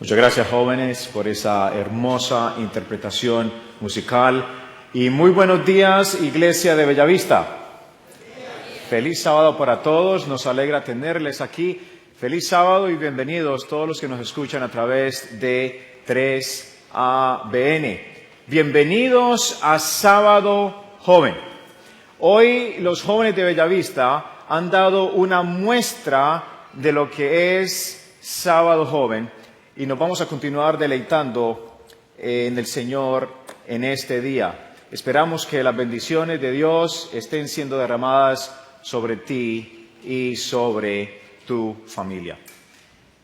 Muchas gracias, jóvenes, por esa hermosa interpretación musical. Y muy buenos días, Iglesia de Bellavista. Feliz sábado para todos, nos alegra tenerles aquí. Feliz sábado y bienvenidos todos los que nos escuchan a través de 3ABN. Bienvenidos a Sábado Joven. Hoy los jóvenes de Bellavista han dado una muestra de lo que es Sábado Joven y nos vamos a continuar deleitando en el Señor en este día. Esperamos que las bendiciones de Dios estén siendo derramadas sobre ti y sobre tu familia.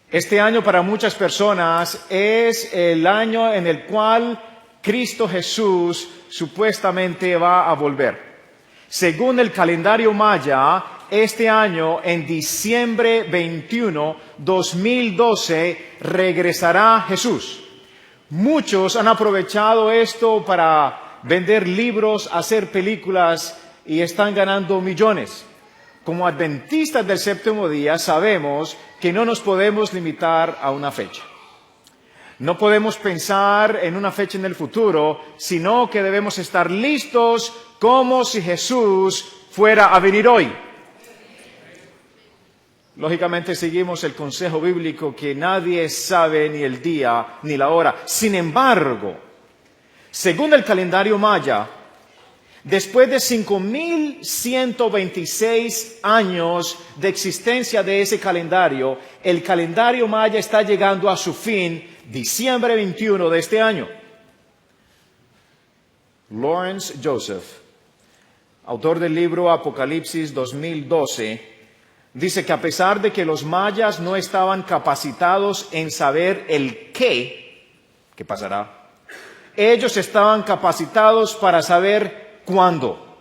Este año para muchas personas es el año en el cual Cristo Jesús supuestamente va a volver. Según el calendario maya, este año, en diciembre 21, 2012, regresará Jesús. Muchos han aprovechado esto para vender libros, hacer películas y están ganando millones. Como adventistas del séptimo día sabemos que no nos podemos limitar a una fecha. No podemos pensar en una fecha en el futuro, sino que debemos estar listos como si Jesús fuera a venir hoy. Lógicamente seguimos el consejo bíblico que nadie sabe ni el día ni la hora. Sin embargo, según el calendario maya, después de 5,126 años de existencia de ese calendario, el calendario maya está llegando a su fin, diciembre 21 de este año. Lawrence Joseph, autor del libro Apocalipsis 2012, dice que a pesar de que los mayas no estaban capacitados en saber el qué pasará, ellos estaban capacitados para saber cuándo.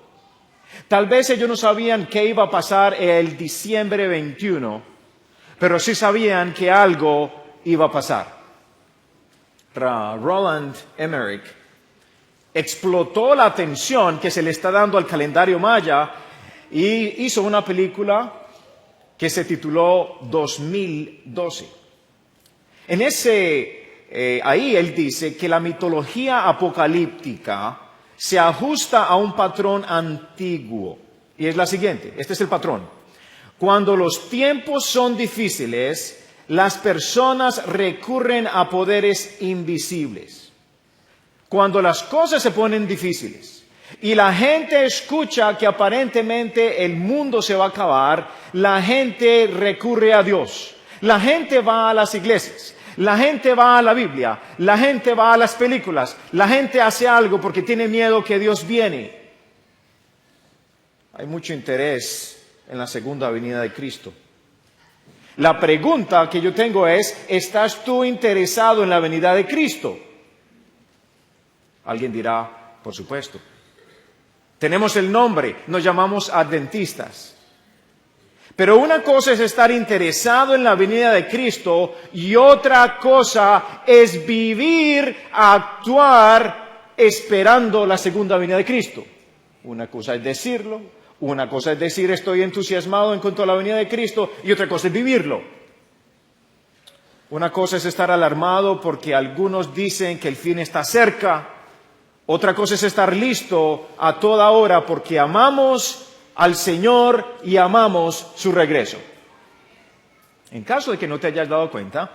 Tal vez ellos no sabían qué iba a pasar el diciembre 21, pero sí sabían que algo iba a pasar. Roland Emmerich explotó la atención que se le está dando al calendario maya y hizo una película que se tituló 2012. En ahí él dice que la mitología apocalíptica se ajusta a un patrón antiguo. Y es la siguiente, este es el patrón. Cuando los tiempos son difíciles, las personas recurren a poderes invisibles. Cuando las cosas se ponen difíciles y la gente escucha que aparentemente el mundo se va a acabar, la gente recurre a Dios. La gente va a las iglesias, la gente va a la Biblia, la gente va a las películas, la gente hace algo porque tiene miedo que Dios viene. Hay mucho interés en la segunda venida de Cristo. La pregunta que yo tengo es, ¿estás tú interesado en la venida de Cristo? Alguien dirá, por supuesto. Tenemos el nombre, nos llamamos adventistas. Pero una cosa es estar interesado en la venida de Cristo y otra cosa es vivir, actuar esperando la segunda venida de Cristo. Una cosa es decirlo, una cosa es decir estoy entusiasmado en cuanto a la venida de Cristo y otra cosa es vivirlo. Una cosa es estar alarmado porque algunos dicen que el fin está cerca. Otra cosa es estar listo a toda hora porque amamos al Señor y amamos su regreso. En caso de que no te hayas dado cuenta,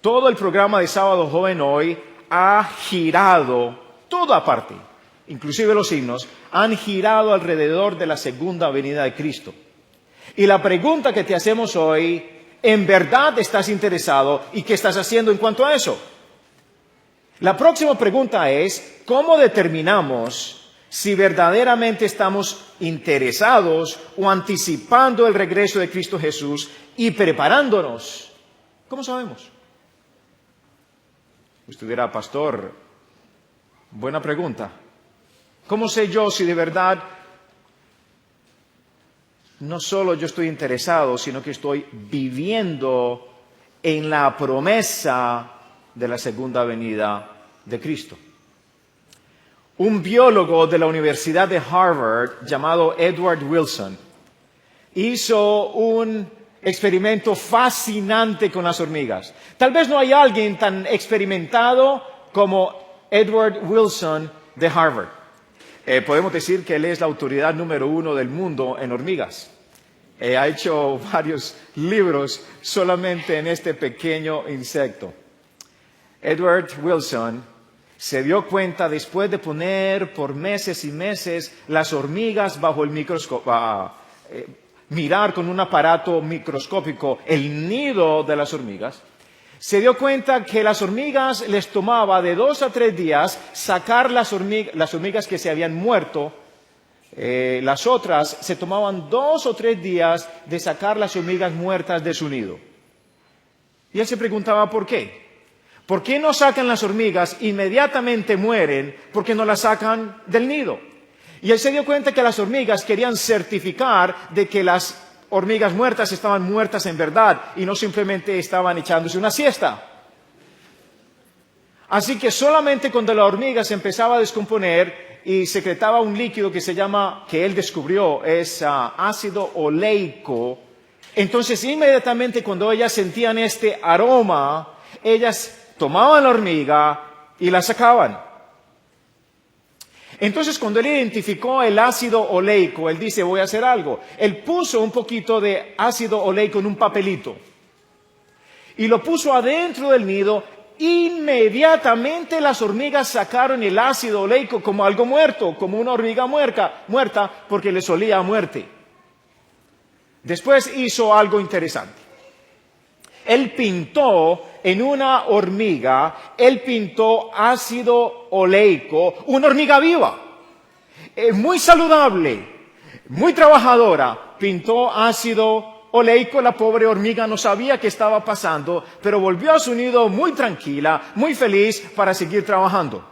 todo el programa de Sábado Joven hoy ha girado, toda parte, inclusive los himnos, han girado alrededor de la segunda venida de Cristo. Y la pregunta que te hacemos hoy, ¿en verdad estás interesado y qué estás haciendo en cuanto a eso? La próxima pregunta es, ¿cómo determinamos si verdaderamente estamos interesados o anticipando el regreso de Cristo Jesús y preparándonos? ¿Cómo sabemos? Usted dirá, pastor, buena pregunta. ¿Cómo sé yo si de verdad no solo yo estoy interesado, sino que estoy viviendo en la promesa de la segunda venida de Cristo? Un biólogo de la Universidad de Harvard llamado Edward Wilson hizo un experimento fascinante con las hormigas. Tal vez no hay alguien tan experimentado como Edward Wilson de Harvard. Podemos decir que él es la autoridad número 1 del mundo en hormigas. Ha hecho varios libros solamente en este pequeño insecto. Edward Wilson se dio cuenta después de poner por meses y meses las hormigas bajo el microscopio, mirar con un aparato microscópico el nido de las hormigas, se dio cuenta que las hormigas les tomaba de 2 a 3 días sacar las hormigas que se habían muerto. Las otras se tomaban 2 o 3 días de sacar las hormigas muertas de su nido. Y él se preguntaba ¿por qué? ¿Por qué no sacan las hormigas, inmediatamente mueren, por qué no las sacan del nido? Y él se dio cuenta que las hormigas querían certificar de que las hormigas muertas estaban muertas en verdad y no simplemente estaban echándose una siesta. Así que solamente cuando la hormiga se empezaba a descomponer y secretaba un líquido que él descubrió, es ácido oleico, entonces inmediatamente cuando ellas sentían este aroma, ellas tomaban la hormiga y la sacaban. Entonces, cuando él identificó el ácido oleico, él dice, voy a hacer algo. Él puso un poquito de ácido oleico en un papelito y lo puso adentro del nido. Inmediatamente las hormigas sacaron el ácido oleico como algo muerto, como una hormiga muerta, porque les olía a muerte. Después hizo algo interesante. Él pintó en una hormiga, él pintó ácido oleico, una hormiga viva, muy saludable, muy trabajadora, pintó ácido oleico. La pobre hormiga no sabía qué estaba pasando, pero volvió a su nido muy tranquila, muy feliz para seguir trabajando.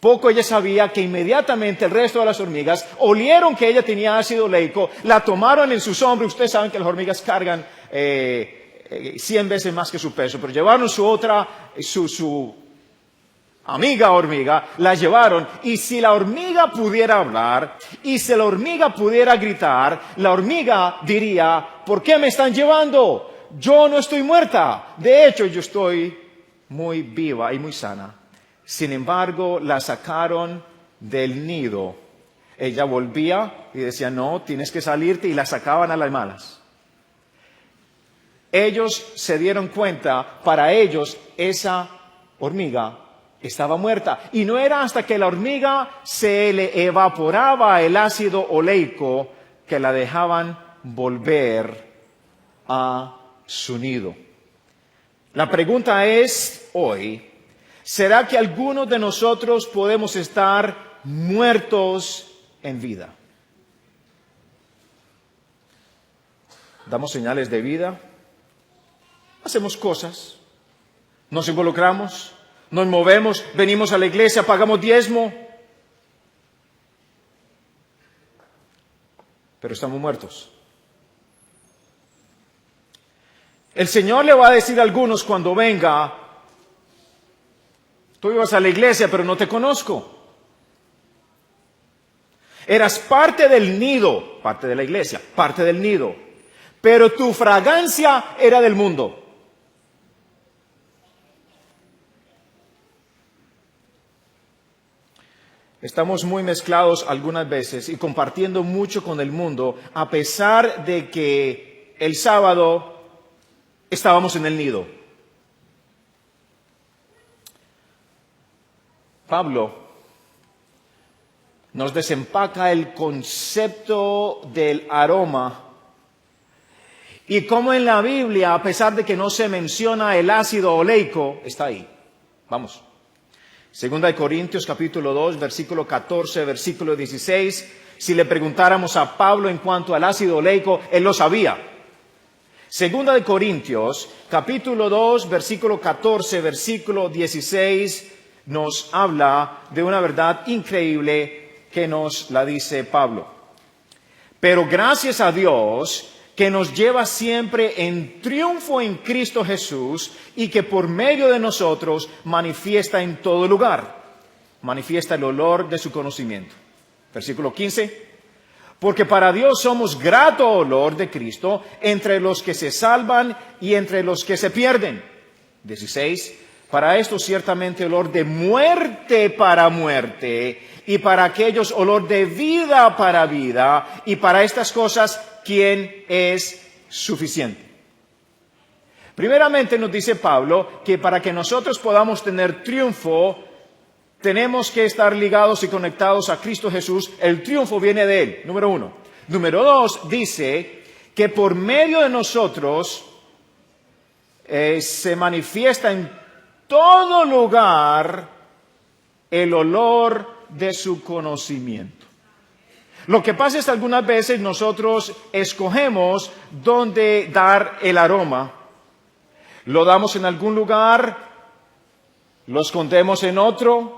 Poco ella sabía que inmediatamente el resto de las hormigas olieron que ella tenía ácido oleico, la tomaron en sus hombros. Ustedes saben que las hormigas cargan 100 veces más que su peso, pero llevaron su amiga hormiga, la llevaron, y si la hormiga pudiera hablar, y si la hormiga pudiera gritar, la hormiga diría, ¿por qué me están llevando? Yo no estoy muerta, de hecho yo estoy muy viva y muy sana. Sin embargo, la sacaron del nido. Ella volvía y decía, no, tienes que salirte, y la sacaban a las malas. Ellos se dieron cuenta, para ellos esa hormiga estaba muerta. Y no era hasta que la hormiga se le evaporaba el ácido oleico que la dejaban volver a su nido. La pregunta es hoy, ¿será que algunos de nosotros podemos estar muertos en vida? ¿Damos señales de vida? Hacemos cosas, nos involucramos, nos movemos, venimos a la iglesia, pagamos diezmo, pero estamos muertos. El Señor le va a decir a algunos cuando venga, tú ibas a la iglesia, pero no te conozco. Eras parte del nido, parte de la iglesia, parte del nido, pero tu fragancia era del mundo. Estamos muy mezclados algunas veces y compartiendo mucho con el mundo, a pesar de que el sábado estábamos en el nido. Pablo nos desempaca el concepto del aroma y cómo en la Biblia, a pesar de que no se menciona el ácido oleico, está ahí. Vamos. Segunda de Corintios capítulo 2, versículo 14, versículo 16. Si le preguntáramos a Pablo en cuanto al ácido oleico, él lo sabía. Segunda de Corintios capítulo 2, versículo 14, versículo 16, nos habla de una verdad increíble que nos la dice Pablo. Pero gracias a Dios que nos lleva siempre en triunfo en Cristo Jesús y que por medio de nosotros manifiesta en todo lugar, manifiesta el olor de su conocimiento. Versículo 15. Porque para Dios somos grato olor de Cristo entre los que se salvan y entre los que se pierden. 16. Para esto ciertamente olor de muerte para muerte, y para aquellos olor de vida para vida, y para estas cosas, ¿quién es suficiente? Primeramente nos dice Pablo que para que nosotros podamos tener triunfo, tenemos que estar ligados y conectados a Cristo Jesús. El triunfo viene de Él, número 1. Número 2, dice que por medio de nosotros se manifiesta en todo lugar el olor de su conocimiento. Lo que pasa es que algunas veces nosotros escogemos dónde dar el aroma. Lo damos en algún lugar, lo escondemos en otro.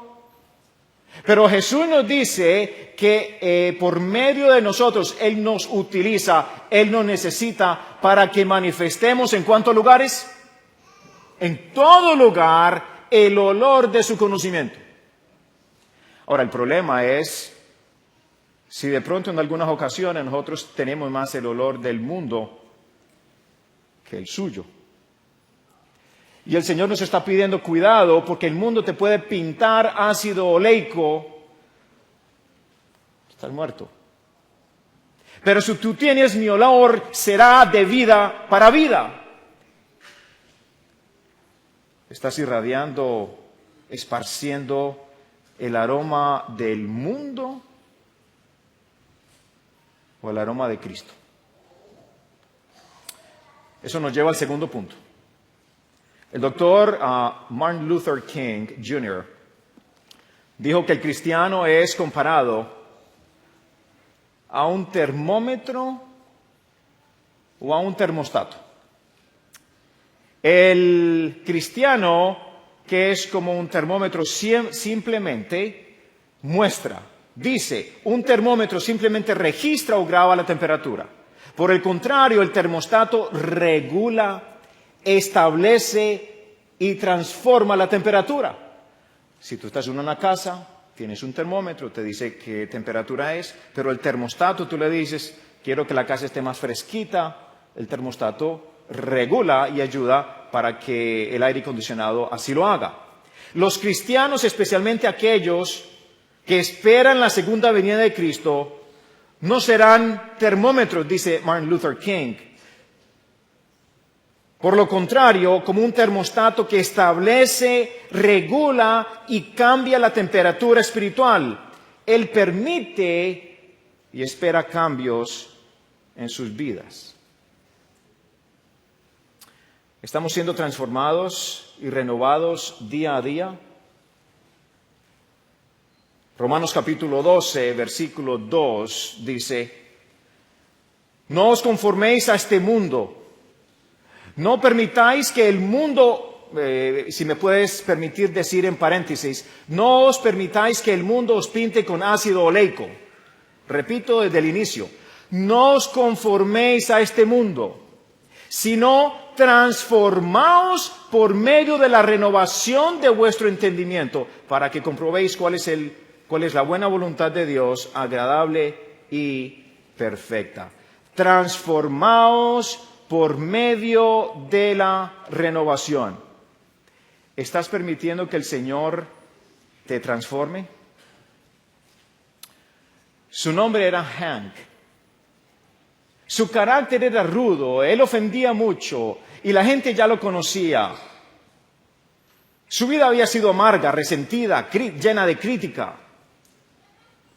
Pero Jesús nos dice que por medio de nosotros Él nos utiliza, Él nos necesita para que manifestemos ¿en cuántos lugares? En todo lugar el olor de su conocimiento. Ahora, el problema es si de pronto en algunas ocasiones nosotros tenemos más el olor del mundo que el suyo. Y el Señor nos está pidiendo cuidado porque el mundo te puede pintar ácido oleico. Estás muerto. Pero si tú tienes mi olor, será de vida para vida. Estás irradiando, esparciendo el aroma del mundo o el aroma de Cristo. Eso nos lleva al segundo punto. El doctor Martin Luther King Jr. dijo que el cristiano es comparado a un termómetro o a un termostato. El cristiano, que es como un termómetro, simplemente muestra, dice, un termómetro simplemente registra o graba la temperatura. Por el contrario, el termostato regula, establece y transforma la temperatura. Si tú estás en una casa, tienes un termómetro, te dice qué temperatura es, pero el termostato tú le dices, quiero que la casa esté más fresquita, el termostato regula y ayuda para que el aire acondicionado así lo haga. Los cristianos, especialmente aquellos que esperan la segunda venida de Cristo, no serán termómetros, dice Martin Luther King. Por lo contrario, como un termostato que establece, regula y cambia la temperatura espiritual. Él permite y espera cambios en sus vidas. ¿Estamos siendo transformados y renovados día a día? Romanos capítulo 12, versículo 2 dice, no os conforméis a este mundo, no permitáis que el mundo, si me puedes permitir decir en paréntesis, no os permitáis que el mundo os pinte con ácido oleico. Repito desde el inicio, no os conforméis a este mundo, sino transformaos por medio de la renovación de vuestro entendimiento, para que comprobéis cuál es la buena voluntad de Dios, agradable y perfecta. Transformaos por medio de la renovación. ¿Estás permitiendo que el Señor te transforme? Su nombre era Hank. Su carácter era rudo, él ofendía mucho y la gente ya lo conocía. Su vida había sido amarga, resentida, llena de crítica.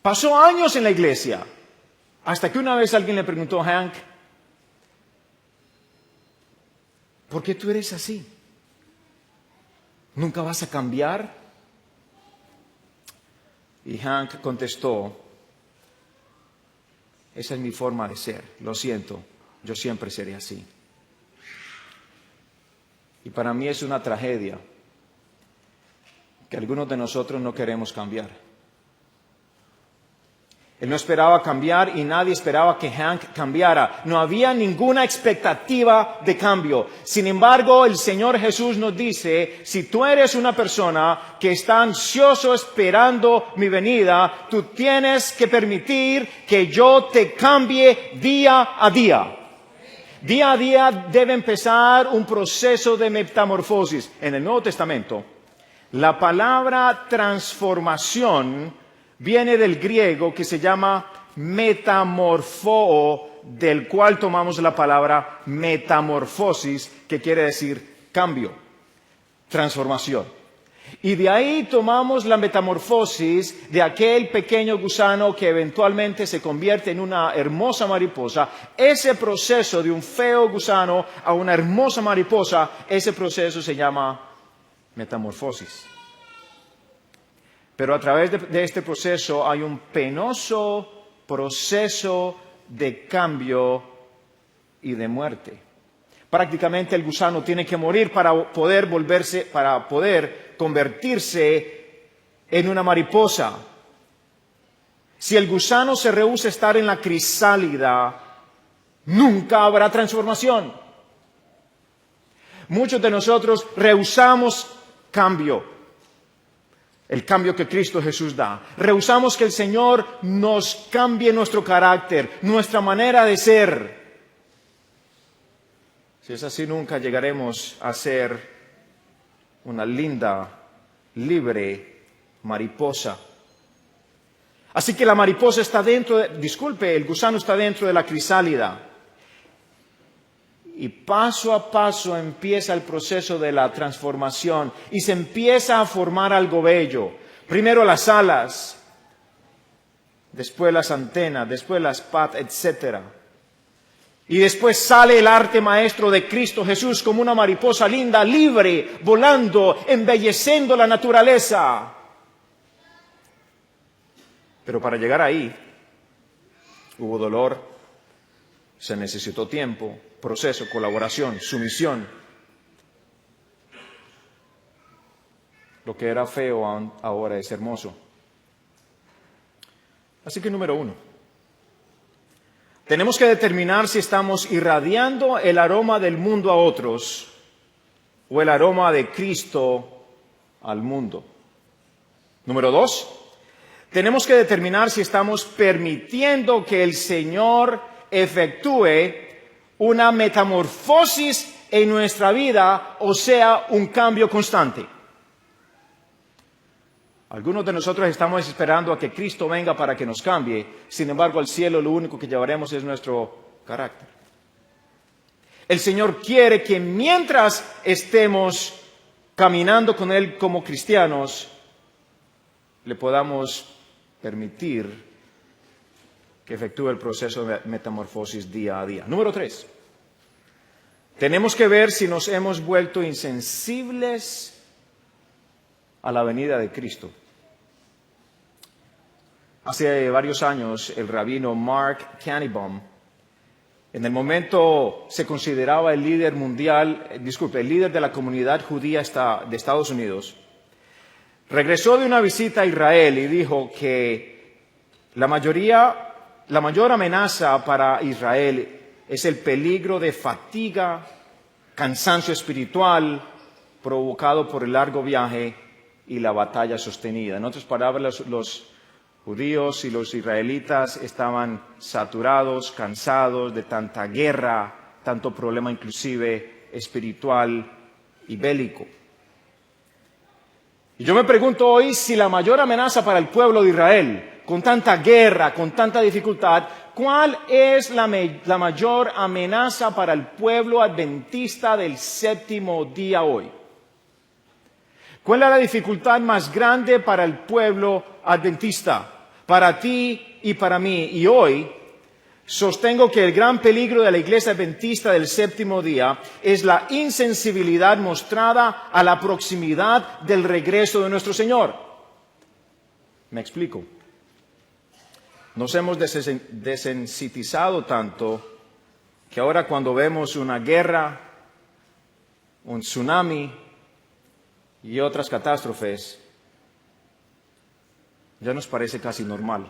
Pasó años en la iglesia, hasta que una vez alguien le preguntó a Hank, ¿por qué tú eres así? ¿Nunca vas a cambiar? Y Hank contestó, esa es mi forma de ser, lo siento, yo siempre seré así. Y para mí es una tragedia que algunos de nosotros no queremos cambiar. Él no esperaba cambiar y nadie esperaba que Hank cambiara. No había ninguna expectativa de cambio. Sin embargo, el Señor Jesús nos dice, si tú eres una persona que está ansioso esperando mi venida, tú tienes que permitir que yo te cambie día a día. Día a día debe empezar un proceso de metamorfosis. En el Nuevo Testamento, la palabra transformación viene del griego que se llama metamorfoo, del cual tomamos la palabra metamorfosis, que quiere decir cambio, transformación. Y de ahí tomamos la metamorfosis de aquel pequeño gusano que eventualmente se convierte en una hermosa mariposa. Ese proceso de un feo gusano a una hermosa mariposa, ese proceso se llama metamorfosis. Pero a través de este proceso hay un penoso proceso de cambio y de muerte. Prácticamente el gusano tiene que morir para poder convertirse en una mariposa. Si el gusano se rehúsa a estar en la crisálida, nunca habrá transformación. Muchos de nosotros rehusamos cambio. El cambio que Cristo Jesús da. Rehusamos que el Señor nos cambie nuestro carácter, nuestra manera de ser. Si es así, nunca llegaremos a ser una linda, libre mariposa. Así que la mariposa está el gusano está dentro de la crisálida. Y paso a paso empieza el proceso de la transformación y se empieza a formar algo bello. Primero las alas, después las antenas, después las patas, etc. Y después sale el arte maestro de Cristo Jesús como una mariposa linda, libre, volando, embelleciendo la naturaleza. Pero para llegar ahí hubo dolor, se necesitó tiempo, proceso, colaboración, sumisión. Lo que era feo ahora es hermoso. Así que número 1. Tenemos que determinar si estamos irradiando el aroma del mundo a otros o el aroma de Cristo al mundo. Número 2. Tenemos que determinar si estamos permitiendo que el Señor efectúe una metamorfosis en nuestra vida, o sea, un cambio constante. Algunos de nosotros estamos esperando a que Cristo venga para que nos cambie. Sin embargo, al cielo lo único que llevaremos es nuestro carácter. El Señor quiere que mientras estemos caminando con Él como cristianos, le podamos permitir que efectúe el proceso de metamorfosis día a día. Número 3. Tenemos que ver si nos hemos vuelto insensibles a la venida de Cristo. Hace varios años, el rabino Mark Cannybaum, en el momento se consideraba el líder de la comunidad judía de Estados Unidos, regresó de una visita a Israel y dijo que la mayor amenaza para Israel es el peligro de fatiga, cansancio espiritual provocado por el largo viaje y la batalla sostenida. En otras palabras, los judíos y los israelitas estaban saturados, cansados de tanta guerra, tanto problema inclusive espiritual y bélico. Y yo me pregunto hoy si la mayor amenaza para el pueblo de Israel, con tanta guerra, con tanta dificultad, ¿cuál es la mayor amenaza para el pueblo adventista del séptimo día hoy? ¿Cuál es la dificultad más grande para el pueblo adventista? Para ti y para mí. Y hoy sostengo que el gran peligro de la iglesia adventista del séptimo día es la insensibilidad mostrada a la proximidad del regreso de nuestro Señor. Me explico. Nos hemos desensitizado tanto que ahora cuando vemos una guerra, un tsunami y otras catástrofes, ya nos parece casi normal.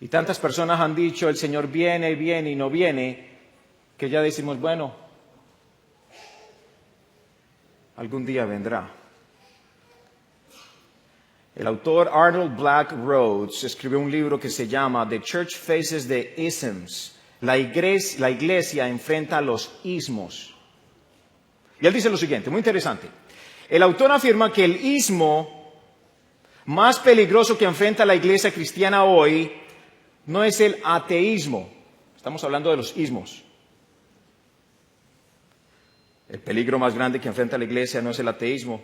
Y tantas personas han dicho, el Señor viene, viene y no viene, que ya decimos, bueno, algún día vendrá. El autor Arnold Black Rhodes escribió un libro que se llama The Church Faces the Isms. La iglesia enfrenta los ismos. Y él dice lo siguiente, muy interesante. El autor afirma que el ismo más peligroso que enfrenta la iglesia cristiana hoy no es el ateísmo. Estamos hablando de los ismos. El peligro más grande que enfrenta la iglesia no es el ateísmo,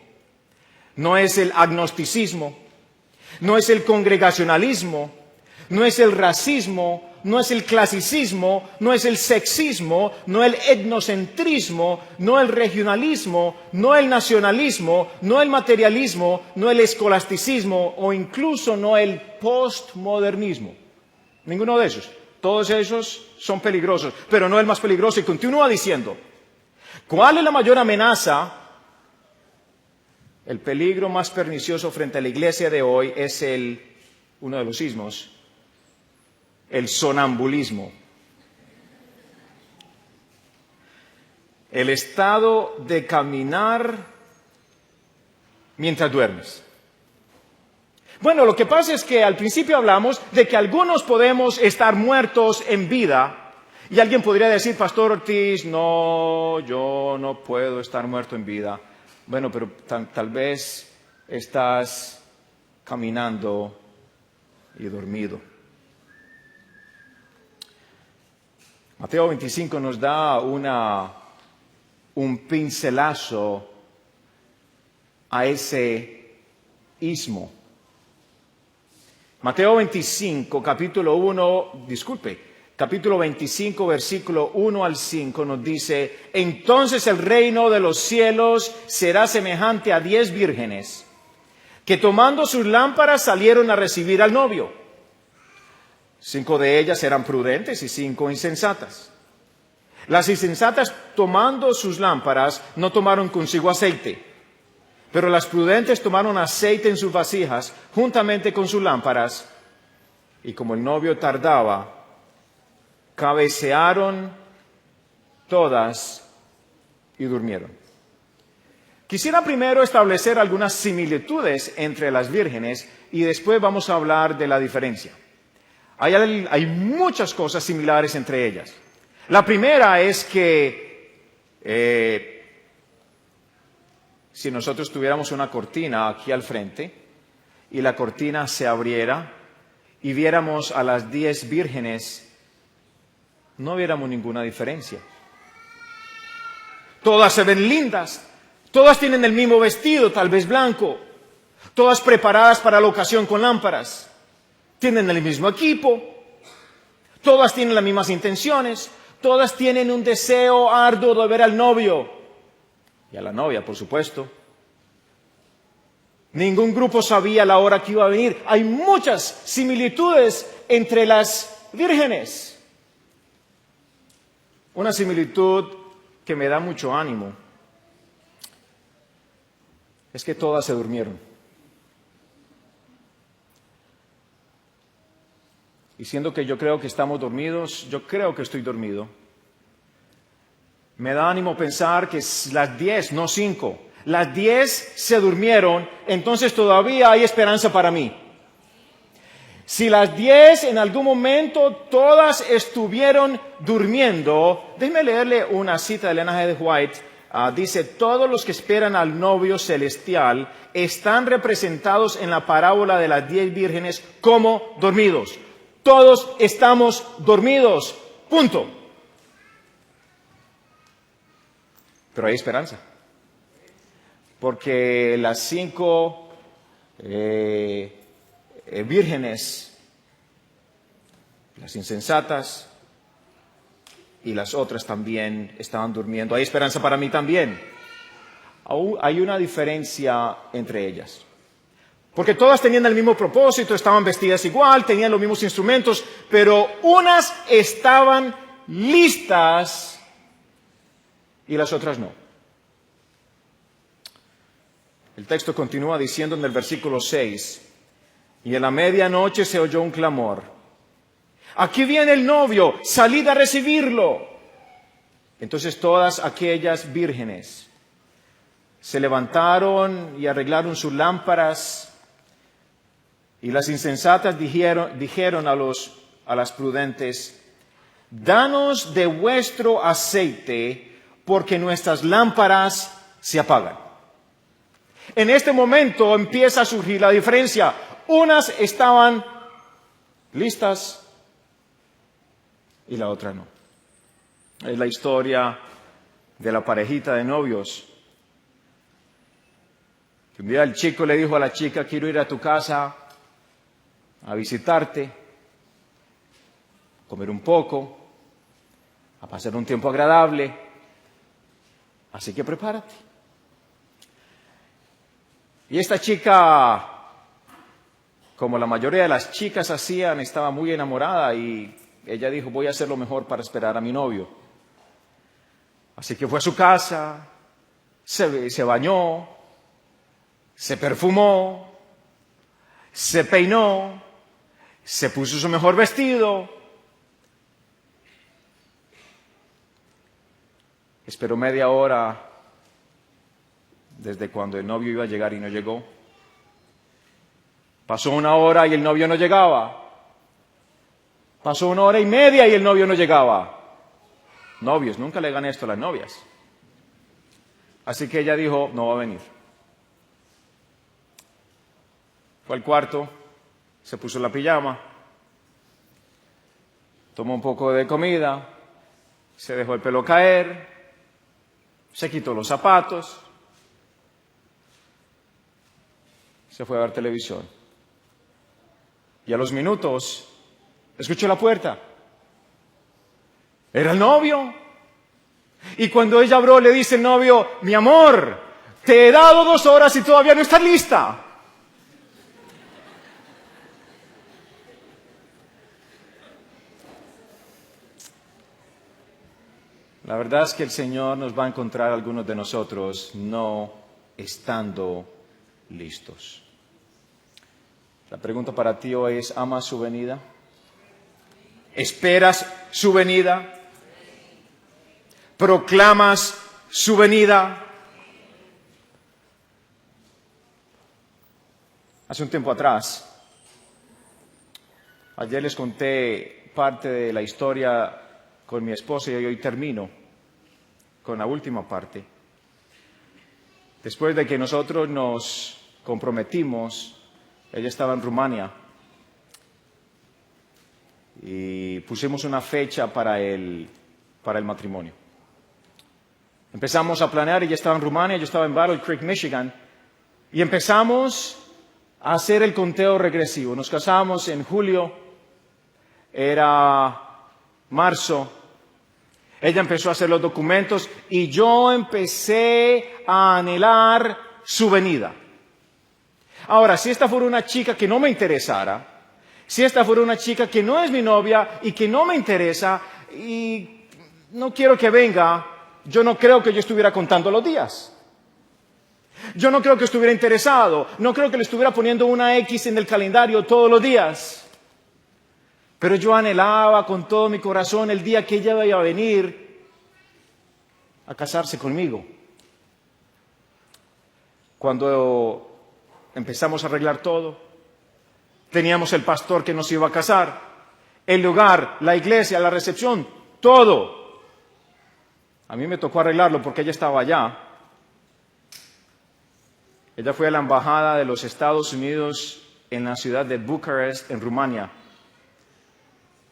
no es el agnosticismo, no es el congregacionalismo, no es el racismo, no es el clasicismo, no es el sexismo, no el etnocentrismo, no el regionalismo, no el nacionalismo, no el materialismo, no el escolasticismo o incluso no el postmodernismo. Ninguno de esos. Todos esos son peligrosos, pero no el más peligroso. Y continúa diciendo, ¿cuál es la mayor amenaza? El peligro más pernicioso frente a la iglesia de hoy es uno de los ismos, el sonambulismo. El estado de caminar mientras duermes. Bueno, lo que pasa es que al principio hablamos de que algunos podemos estar muertos en vida. Y alguien podría decir, Pastor Ortiz, no, yo no puedo estar muerto en vida. Bueno, pero tal vez estás caminando y dormido. Mateo 25 nos da un pincelazo a ese ismo. Mateo 25, capítulo 25, versículo 1 al 5 nos dice, entonces el reino de los cielos será semejante a 10 vírgenes, que tomando sus lámparas salieron a recibir al novio. 5 de ellas eran prudentes y 5 insensatas. Las insensatas, tomando sus lámparas, no tomaron consigo aceite, pero las prudentes tomaron aceite en sus vasijas, juntamente con sus lámparas, y como el novio tardaba, cabecearon todas y durmieron. Quisiera primero establecer algunas similitudes entre las vírgenes y después vamos a hablar de la diferencia. Hay muchas cosas similares entre ellas. La primera es que si nosotros tuviéramos una cortina aquí al frente y la cortina se abriera y viéramos a las 10 vírgenes, no viéramos ninguna diferencia. Todas se ven lindas, todas tienen el mismo vestido, tal vez blanco, todas preparadas para la ocasión con lámparas, tienen el mismo equipo, todas tienen las mismas intenciones, todas tienen un deseo arduo de ver al novio y a la novia, por supuesto. Ningún grupo sabía la hora que iba a venir. Hay muchas similitudes entre las vírgenes. Una similitud que me da mucho ánimo es que todas se durmieron. Y siendo que yo creo que estamos dormidos, yo creo que estoy dormido. Me da ánimo pensar que las 10, no 5, las 10 se durmieron, entonces todavía hay esperanza para mí. Si las 10 en algún momento todas estuvieron durmiendo, déjeme leerle una cita de Elena G. White. Dice, todos los que esperan al novio celestial están representados en la parábola de las 10 vírgenes como dormidos. Todos estamos dormidos, punto. Pero hay esperanza, porque las 5 vírgenes, las insensatas y las otras también estaban durmiendo. Hay esperanza para mí también. Hay una diferencia entre ellas. Porque todas tenían el mismo propósito, estaban vestidas igual, tenían los mismos instrumentos, pero unas estaban listas y las otras no. El texto continúa diciendo en el versículo 6, y en la medianoche se oyó un clamor, Aquí viene el novio, salid a recibirlo. Entonces todas aquellas vírgenes se levantaron y arreglaron sus lámparas, y las insensatas dijeron a las prudentes: danos de vuestro aceite, porque nuestras lámparas se apagan. En este momento empieza a surgir la diferencia. Unas estaban listas y la otra no. Es la historia de la parejita de novios. Un día el chico le dijo a la chica: quiero ir a tu casa a visitarte, comer un poco, a pasar un tiempo agradable, así que prepárate. Y esta chica, como la mayoría de las chicas hacían, estaba muy enamorada y ella dijo: voy a hacer lo mejor para esperar a mi novio. Así que fue a su casa, se bañó, se perfumó, se peinó, se puso su mejor vestido. Esperó media hora desde cuando el novio iba a llegar y no llegó. Pasó una hora y el novio no llegaba. Pasó una hora y media y el novio no llegaba. Novios, nunca le hagan esto a las novias. Así que ella dijo: no va a venir. Fue al cuarto, se puso la pijama, tomó un poco de comida, se dejó el pelo caer, se quitó los zapatos, se fue a ver televisión. Y a los minutos escuchó la puerta. Era el novio. Y cuando ella abrió, le dice el novio: mi amor, te he dado 2 horas y todavía no estás lista. La verdad es que el Señor nos va a encontrar a algunos de nosotros no estando listos. La pregunta para ti hoy es: ¿amas su venida? ¿Esperas su venida? ¿Proclamas su venida? Hace un tiempo atrás, ayer les conté parte de la historia con mi esposa y hoy termino con la última parte. Después de que nosotros nos comprometimos, ella estaba en Rumania y pusimos una fecha para el matrimonio. Empezamos a planear, ella estaba en Rumania, yo estaba en Battle Creek, Michigan, y empezamos a hacer el conteo regresivo. Nos casamos en julio, era marzo, ella empezó a hacer los documentos y yo empecé a anhelar su venida. Ahora, si esta fuera una chica que no me interesara, si esta fuera una chica que no es mi novia y que no me interesa y no quiero que venga, yo no creo que yo estuviera contando los días. Yo no creo que estuviera interesado, no creo que le estuviera poniendo una X en el calendario todos los días. Pero yo anhelaba con todo mi corazón el día que ella iba a venir a casarse conmigo. Cuando empezamos a arreglar todo, teníamos el pastor que nos iba a casar, el lugar, la iglesia, la recepción, todo. A mí me tocó arreglarlo porque ella estaba allá. Ella fue a la embajada de los Estados Unidos en la ciudad de Bucarest, en Rumania,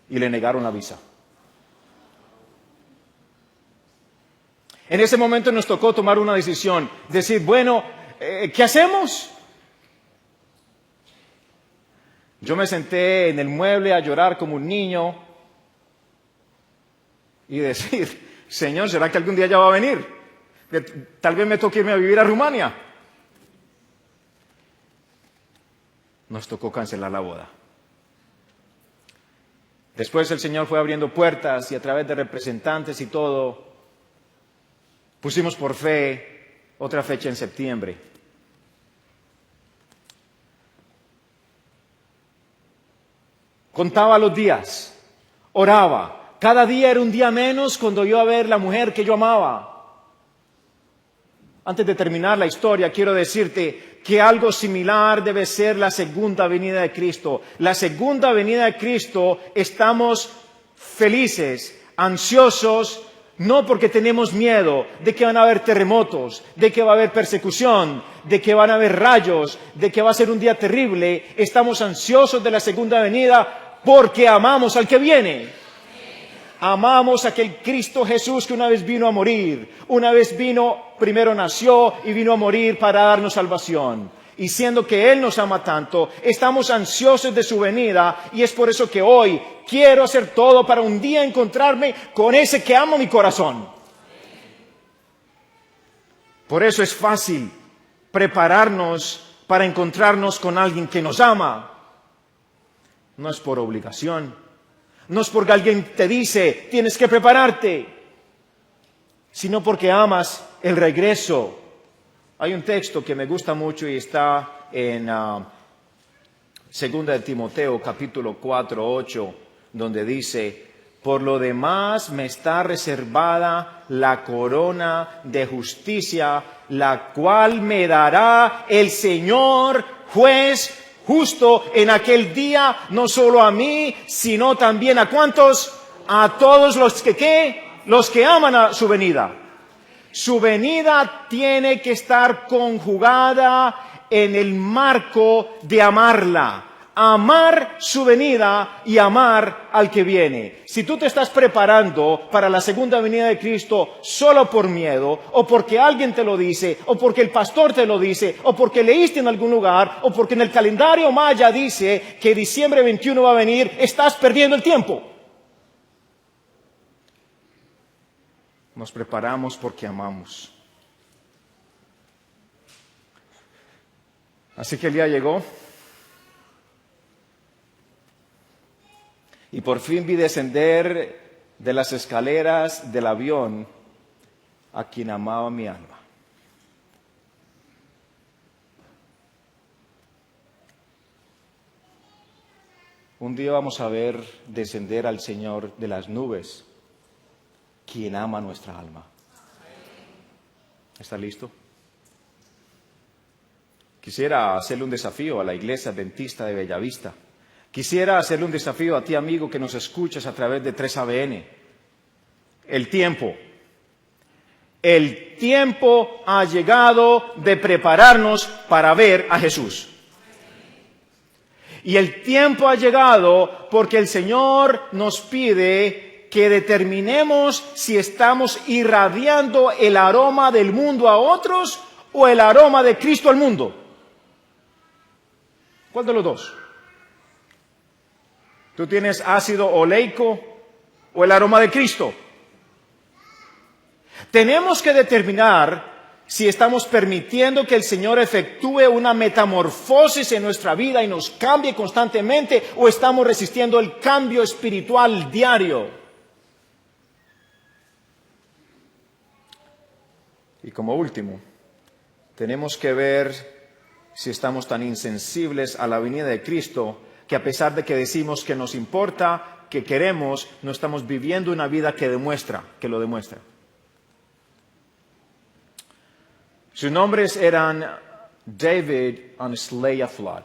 y le negaron la visa. En ese momento nos tocó tomar una decisión, decir: bueno, ¿qué hacemos? Yo me senté en el mueble a llorar como un niño y decir: Señor, ¿será que algún día ya va a venir? Tal vez me toque irme a vivir a Rumania. Nos tocó cancelar la boda. Después el Señor fue abriendo puertas y a través de representantes y todo, pusimos por fe otra fecha en septiembre. Contaba los días. oraba. Cada día era un día menos cuando iba a ver la mujer que yo amaba. Antes de terminar la historia, quiero decirte que algo similar debe ser la segunda venida de Cristo. La segunda venida de Cristo, estamos felices, ansiosos, no porque tenemos miedo de que van a haber terremotos, de que va a haber persecución, de que van a haber rayos, de que va a ser un día terrible. Estamos ansiosos de la segunda venida porque amamos al que viene. Amamos a aquel Cristo Jesús que una vez vino a morir, una vez primero nació y vino a morir para darnos salvación. Y siendo que Él nos ama tanto, estamos ansiosos de su venida y es por eso que hoy quiero hacer todo para un día encontrarme con ese que ama mi corazón. Por eso es fácil prepararnos para encontrarnos con alguien que nos ama. No es por obligación. No es porque alguien te dice, tienes que prepararte, sino porque amas el regreso. Hay un texto que me gusta mucho y está en 2 de Timoteo, capítulo 4, 8, donde dice, por lo demás me está reservada la corona de justicia, la cual me dará el Señor juez justo en aquel día, no solo a mí, sino también ¿a cuántos? A todos los que ¿qué? Los que aman a su venida. Su venida tiene que estar conjugada en el marco de amarla. Amar su venida y amar al que viene. Si tú te estás preparando para la segunda venida de Cristo solo por miedo, o porque alguien te lo dice, o porque el pastor te lo dice, o porque leíste en algún lugar, o porque en el calendario maya dice que diciembre 21 va a venir, estás perdiendo el tiempo. Nos preparamos porque amamos. Así que el día llegó. Y por fin vi descender de las escaleras del avión a quien amaba mi alma. Un día vamos a ver descender al Señor de las nubes, quien ama nuestra alma. ¿Está listo? Quisiera hacerle un desafío a la Iglesia Adventista de Bellavista. Quisiera hacerle un desafío a ti, amigo, que nos escuchas a través de 3ABN. El tiempo ha llegado de prepararnos para ver a Jesús. Y el tiempo ha llegado porque el Señor nos pide que determinemos si estamos irradiando el aroma del mundo a otros o el aroma de Cristo al mundo. ¿Cuál de los dos? ¿Tú tienes ácido oleico o el aroma de Cristo? Tenemos que determinar si estamos permitiendo que el Señor efectúe una metamorfosis en nuestra vida y nos cambie constantemente, o estamos resistiendo el cambio espiritual diario. Y como último, tenemos que ver si estamos tan insensibles a la venida de Cristo que a pesar de que decimos que nos importa, que queremos, no estamos viviendo una vida que lo demuestra. Sus nombres eran David and Slaya Flood.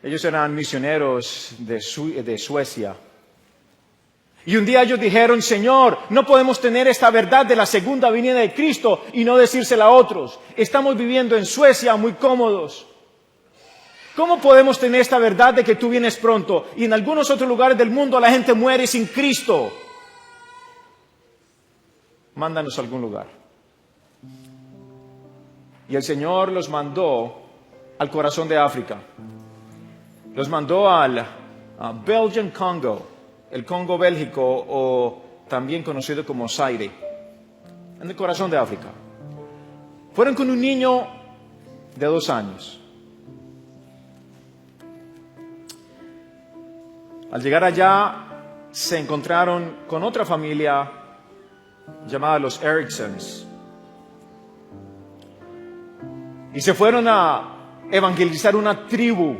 Ellos eran misioneros de Suecia. Y un día ellos dijeron, Señor, no podemos tener esta verdad de la segunda venida de Cristo y no decírsela a otros. Estamos viviendo en Suecia muy cómodos. ¿Cómo podemos tener esta verdad de que tú vienes pronto y en algunos otros lugares del mundo la gente muere sin Cristo? Mándanos a algún lugar. Y el Señor los mandó al corazón de África. Los mandó a Belgian Congo, el Congo Bélgico, o también conocido como Zaire, en el corazón de África. Fueron con un niño de 2 años. Al llegar allá, se encontraron con otra familia llamada los Ericksons. Y se fueron a evangelizar una tribu.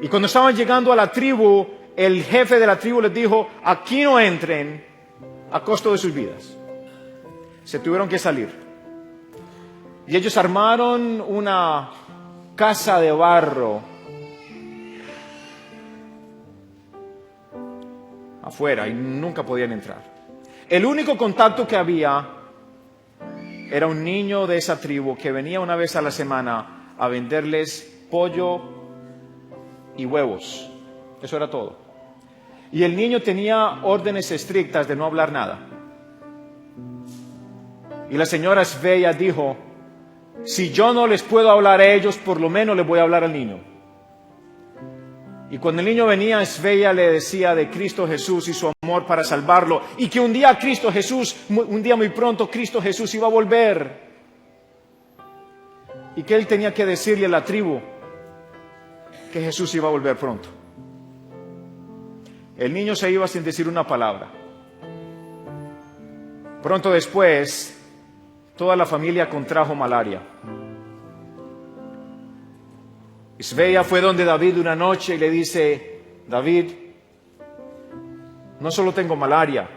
Y cuando estaban llegando a la tribu, el jefe de la tribu les dijo, aquí no entren a costo de sus vidas. Se tuvieron que salir. Y ellos armaron una casa de barro afuera y nunca podían entrar. El único contacto que había era un niño de esa tribu que venía una vez a la semana a venderles pollo y huevos. Eso era todo. Y el niño tenía órdenes estrictas de no hablar nada. Y la señora Sveia dijo, si yo no les puedo hablar a ellos, por lo menos les voy a hablar al niño. Y cuando el niño venía, Sveia le decía de Cristo Jesús y su amor para salvarlo. Y que un día Cristo Jesús, un día muy pronto, Cristo Jesús iba a volver. Y que él tenía que decirle a la tribu que Jesús iba a volver pronto. El niño se iba sin decir una palabra. Pronto después, toda la familia contrajo malaria. Sveia fue donde David una noche y le dice, David, no solo tengo malaria,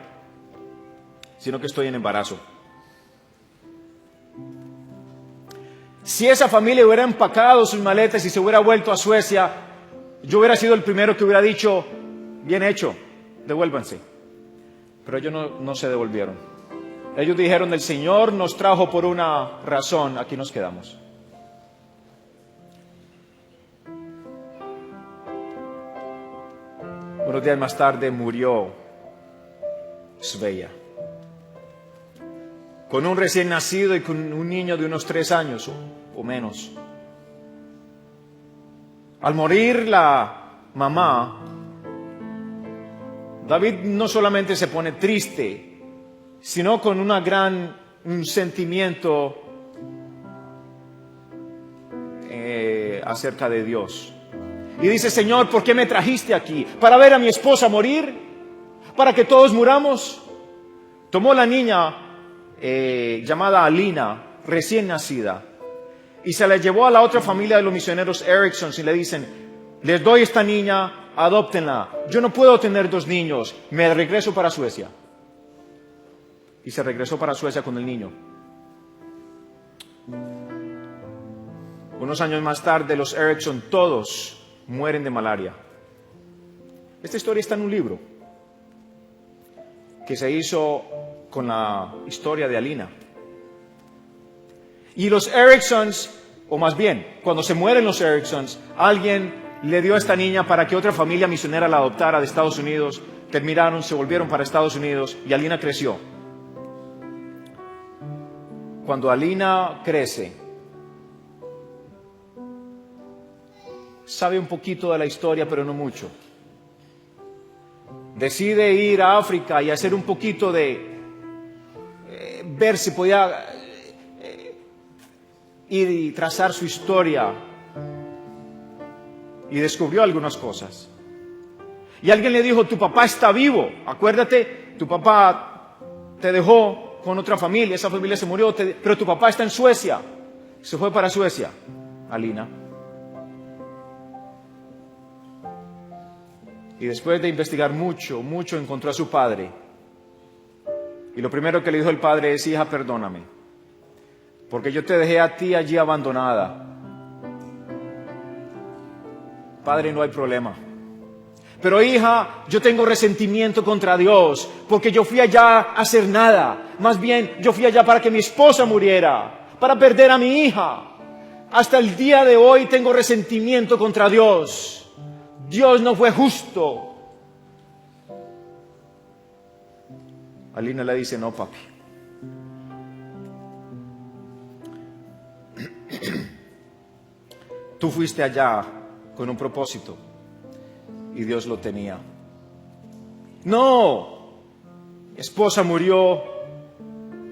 sino que estoy en embarazo. Si esa familia hubiera empacado sus maletas y se hubiera vuelto a Suecia, yo hubiera sido el primero que hubiera dicho, bien hecho, devuélvanse. Pero ellos no se devolvieron. Ellos dijeron, el Señor nos trajo por una razón, aquí nos quedamos. Unos días más tarde murió Sveia, con un recién nacido y con un niño de unos 3 años o menos. Al morir la mamá, David no solamente se pone triste, sino con un sentimiento acerca de Dios. Y dice, Señor, ¿por qué me trajiste aquí? ¿Para ver a mi esposa morir? ¿Para que todos muramos? Tomó la niña llamada Alina, recién nacida, y se la llevó a la otra familia de los misioneros Erickson y le dicen, les doy esta niña, adóptenla. Yo no puedo tener 2 niños, me regreso para Suecia. Y se regresó para Suecia con el niño. Unos años más tarde, los Erickson todos mueren de malaria. Esta historia está en un libro que se hizo con la historia de Alina. Y los Ericksons, o más bien, cuando se mueren los Ericksons, alguien le dio a esta niña para que otra familia misionera la adoptara de Estados Unidos. Terminaron, se volvieron para Estados Unidos y Alina creció. Cuando Alina crece, sabe un poquito de la historia, pero no mucho. Decide ir a África y hacer un poquito de ver si podía ir y trazar su historia. Y descubrió algunas cosas. Y alguien le dijo, tu papá está vivo. Acuérdate, tu papá te dejó con otra familia, esa familia se murió, pero tu papá está en Suecia. Se fue para Suecia, Alina. Y después de investigar mucho, encontró a su padre. Y lo primero que le dijo el padre es, hija, perdóname, porque yo te dejé a ti allí abandonada. Padre, no hay problema. Pero hija, yo tengo resentimiento contra Dios, porque yo fui allá a hacer nada. Más bien, yo fui allá para que mi esposa muriera, para perder a mi hija. Hasta el día de hoy tengo resentimiento contra Dios. Dios no fue justo. Alina le dice, no, papi. Tú fuiste allá con un propósito y Dios lo tenía. No, mi esposa murió,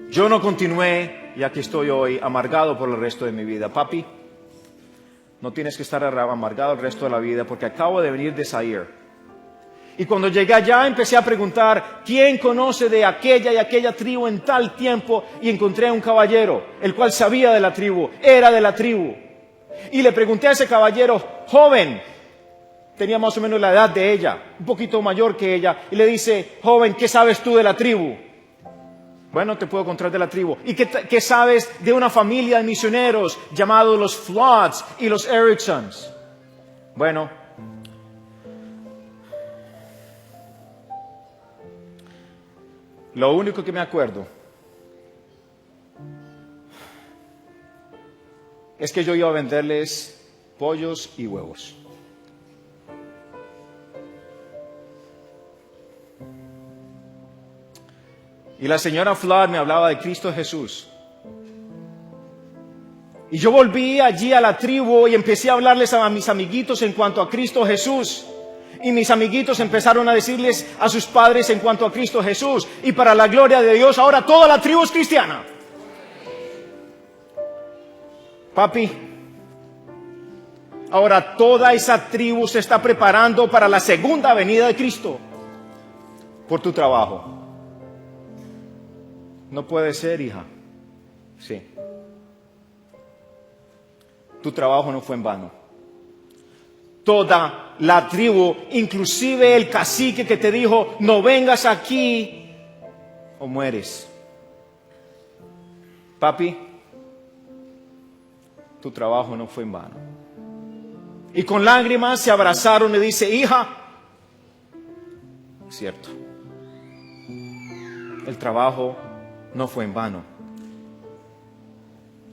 yo no continué y aquí estoy hoy amargado por el resto de mi vida. Papi, no tienes que estar amargado el resto de la vida porque acabo de venir de Zaire. Y cuando llegué allá empecé a preguntar, ¿quién conoce de aquella y aquella tribu en tal tiempo? Y encontré a un caballero, el cual sabía de la tribu, era de la tribu. Y le pregunté a ese caballero, joven, tenía más o menos la edad de ella, un poquito mayor que ella, y le dice, joven, ¿qué sabes tú de la tribu? Bueno, te puedo contar de la tribu. ¿Y qué sabes de una familia de misioneros llamados los Floods y los Ericksons? Bueno, lo único que me acuerdo es que yo iba a venderles pollos y huevos. Y la señora Flood me hablaba de Cristo Jesús. Y yo volví allí a la tribu y empecé a hablarles a mis amiguitos en cuanto a Cristo Jesús. Y mis amiguitos empezaron a decirles a sus padres en cuanto a Cristo Jesús. Y para la gloria de Dios, ahora toda la tribu es cristiana. Papi, ahora toda esa tribu se está preparando para la segunda venida de Cristo. Por tu trabajo. No puede ser, hija. Sí. Tu trabajo no fue en vano. Toda la tribu, inclusive el cacique que te dijo, no vengas aquí o mueres. Papi, tu trabajo no fue en vano. Y con lágrimas se abrazaron y dice, hija, cierto, el trabajo no fue en vano.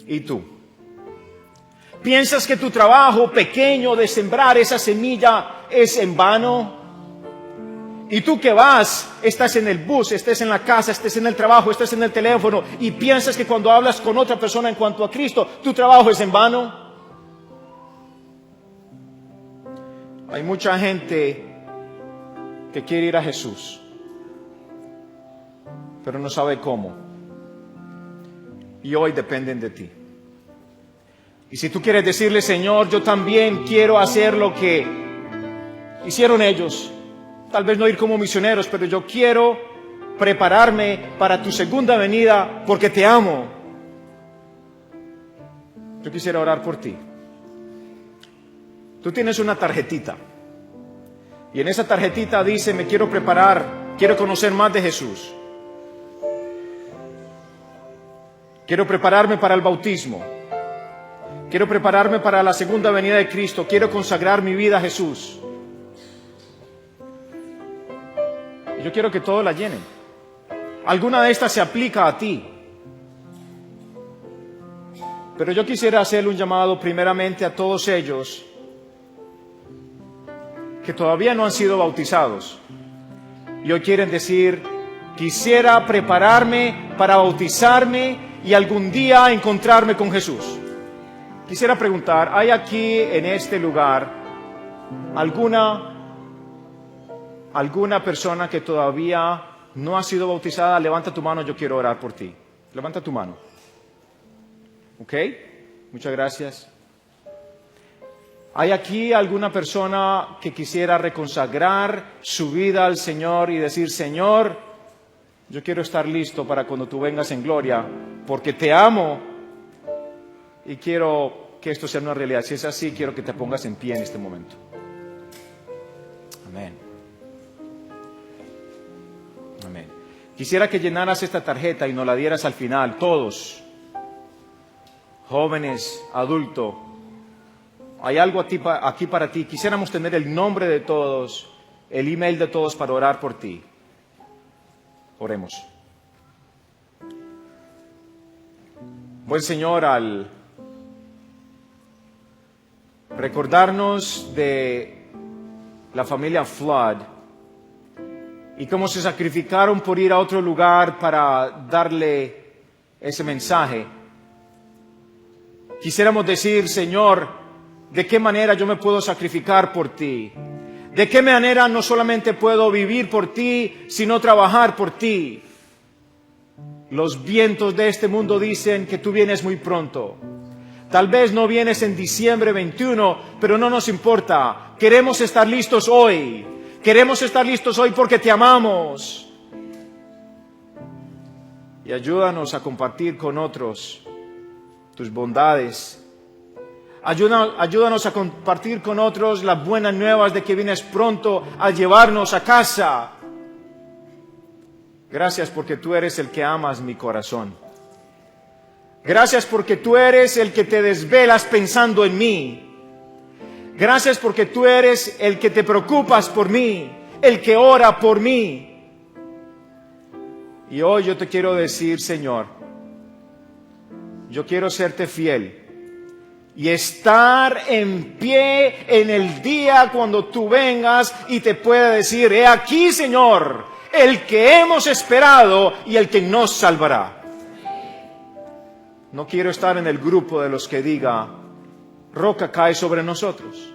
¿Y tú? ¿Piensas que tu trabajo pequeño de sembrar esa semilla es en vano? Y tú que vas, estás en el bus, estés en la casa, estés en el trabajo, estés en el teléfono y piensas que cuando hablas con otra persona en cuanto a Cristo, tu trabajo es en vano. Hay mucha gente que quiere ir a Jesús, pero no sabe cómo. Y hoy dependen de ti. Y si tú quieres decirle, Señor, yo también quiero hacer lo que hicieron ellos, tal vez no ir como misioneros, pero yo quiero prepararme para tu segunda venida porque te amo. Yo quisiera orar por ti. Tú tienes una tarjetita y en esa tarjetita dice, me quiero preparar, quiero conocer más de Jesús. Quiero prepararme para el bautismo. Quiero prepararme para la segunda venida de Cristo. Quiero consagrar mi vida a Jesús. Y yo quiero que todos la llenen. Alguna de estas se aplica a ti. Pero yo quisiera hacerle un llamado primeramente a todos ellos que todavía no han sido bautizados. Y hoy quieren decir, quisiera prepararme para bautizarme y algún día encontrarme con Jesús. Quisiera preguntar, ¿hay aquí en este lugar alguna persona que todavía no ha sido bautizada? Levanta tu mano, yo quiero orar por ti. Levanta tu mano. ¿Ok? Muchas gracias. ¿Hay aquí alguna persona que quisiera reconsagrar su vida al Señor y decir, Señor, yo quiero estar listo para cuando tú vengas en gloria, porque te amo y quiero que esto sea una realidad? Si es así, quiero que te pongas en pie en este momento. Amén. Amén. Quisiera que llenaras esta tarjeta y nos la dieras al final, todos, jóvenes, adultos. Hay algo aquí para ti. Quisiéramos tener el nombre de todos, el email de todos para orar por ti. Oremos. Buen Señor, al recordarnos de la familia Flood y cómo se sacrificaron por ir a otro lugar para darle ese mensaje, quisiéramos decir, Señor, ¿de qué manera yo me puedo sacrificar por ti? ¿De qué manera no solamente puedo vivir por ti, sino trabajar por ti? Los vientos de este mundo dicen que tú vienes muy pronto. Tal vez no vienes en diciembre 21, pero no nos importa. Queremos estar listos hoy. Queremos estar listos hoy porque te amamos. Y ayúdanos a compartir con otros tus bondades. Ayúdanos a compartir con otros las buenas nuevas de que vienes pronto a llevarnos a casa. Gracias porque tú eres el que amas mi corazón. Gracias porque tú eres el que te desvelas pensando en mí. Gracias porque tú eres el que te preocupas por mí, el que ora por mí. Y hoy yo te quiero decir, Señor, yo quiero serte fiel y estar en pie en el día cuando tú vengas y te pueda decir: he aquí, Señor, el que hemos esperado y el que nos salvará. No quiero estar en el grupo de los que diga: roca cae sobre nosotros,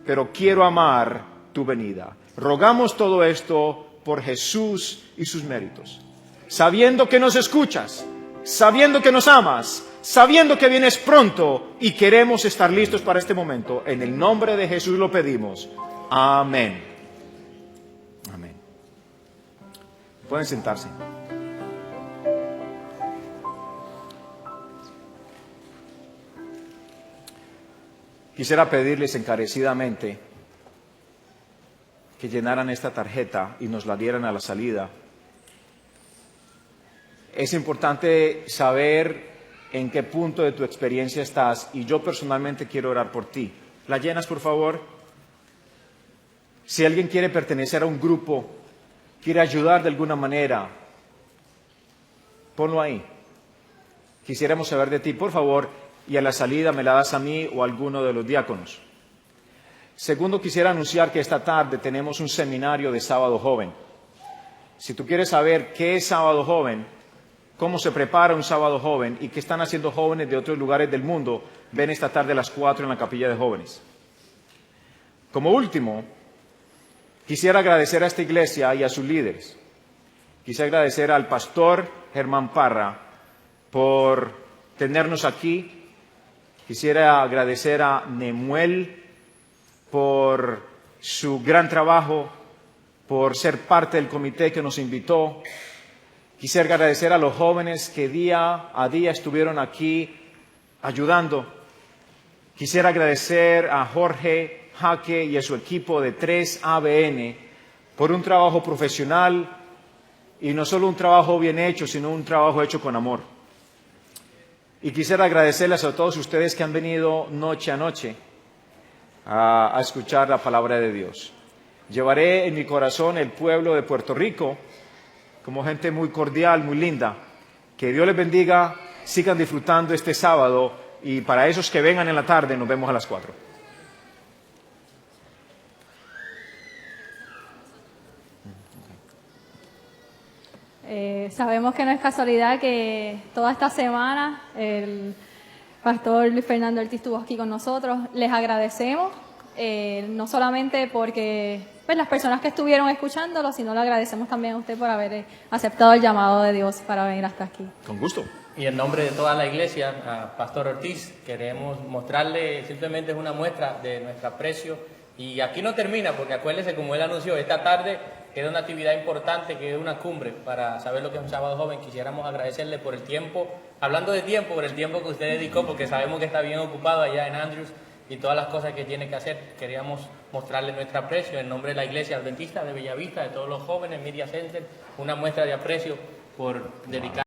pero quiero amar tu venida. Rogamos todo esto por Jesús y sus méritos, sabiendo que nos escuchas, sabiendo que nos amas, sabiendo que vienes pronto y queremos estar listos para este momento. En el nombre de Jesús lo pedimos. Amén. Amén. Pueden sentarse. Quisiera pedirles encarecidamente que llenaran esta tarjeta y nos la dieran a la salida. Es importante saber en qué punto de tu experiencia estás y yo personalmente quiero orar por ti. ¿La llenas, por favor? Si alguien quiere pertenecer a un grupo, quiere ayudar de alguna manera, ponlo ahí. Quisiéramos saber de ti, por favor. Y a la salida me la das a mí o a alguno de los diáconos. Segundo, quisiera anunciar que esta tarde tenemos un seminario de Sábado Joven. Si tú quieres saber qué es Sábado Joven, cómo se prepara un Sábado Joven y qué están haciendo jóvenes de otros lugares del mundo, ven esta tarde a las 4 en la capilla de jóvenes. Como último, quisiera agradecer a esta iglesia y a sus líderes. Quisiera agradecer al pastor Germán Parra por tenernos aquí. Quisiera agradecer a Nemuel por su gran trabajo, por ser parte del comité que nos invitó. Quisiera agradecer a los jóvenes que día a día estuvieron aquí ayudando. Quisiera agradecer a Jorge Jaque y a su equipo de 3ABN por un trabajo profesional y no solo un trabajo bien hecho, sino un trabajo hecho con amor. Y quisiera agradecerles a todos ustedes que han venido noche a noche a escuchar la palabra de Dios. Llevaré en mi corazón el pueblo de Puerto Rico como gente muy cordial, muy linda. Que Dios les bendiga, sigan disfrutando este sábado y para esos que vengan en la tarde nos vemos a las 4. Sabemos que no es casualidad que toda esta semana el pastor Luis Fernando Ortiz estuvo aquí con nosotros. Les agradecemos, no solamente porque las personas que estuvieron escuchándolo, sino le agradecemos también a usted por haber aceptado el llamado de Dios para venir hasta aquí. Con gusto. Y en nombre de toda la iglesia, a Pastor Ortiz, queremos mostrarle, simplemente es una muestra de nuestro aprecio. Y aquí no termina, porque acuérdense, como él anunció, esta tarde queda una actividad importante, que es una cumbre, para saber lo que es un sábado joven. Quisiéramos agradecerle por el tiempo, hablando de tiempo, por el tiempo que usted dedicó, porque sabemos que está bien ocupado allá en Andrews y todas las cosas que tiene que hacer. Queríamos mostrarle nuestro aprecio en nombre de la Iglesia Adventista de Bellavista, de todos los jóvenes, Media Center, una muestra de aprecio por dedicar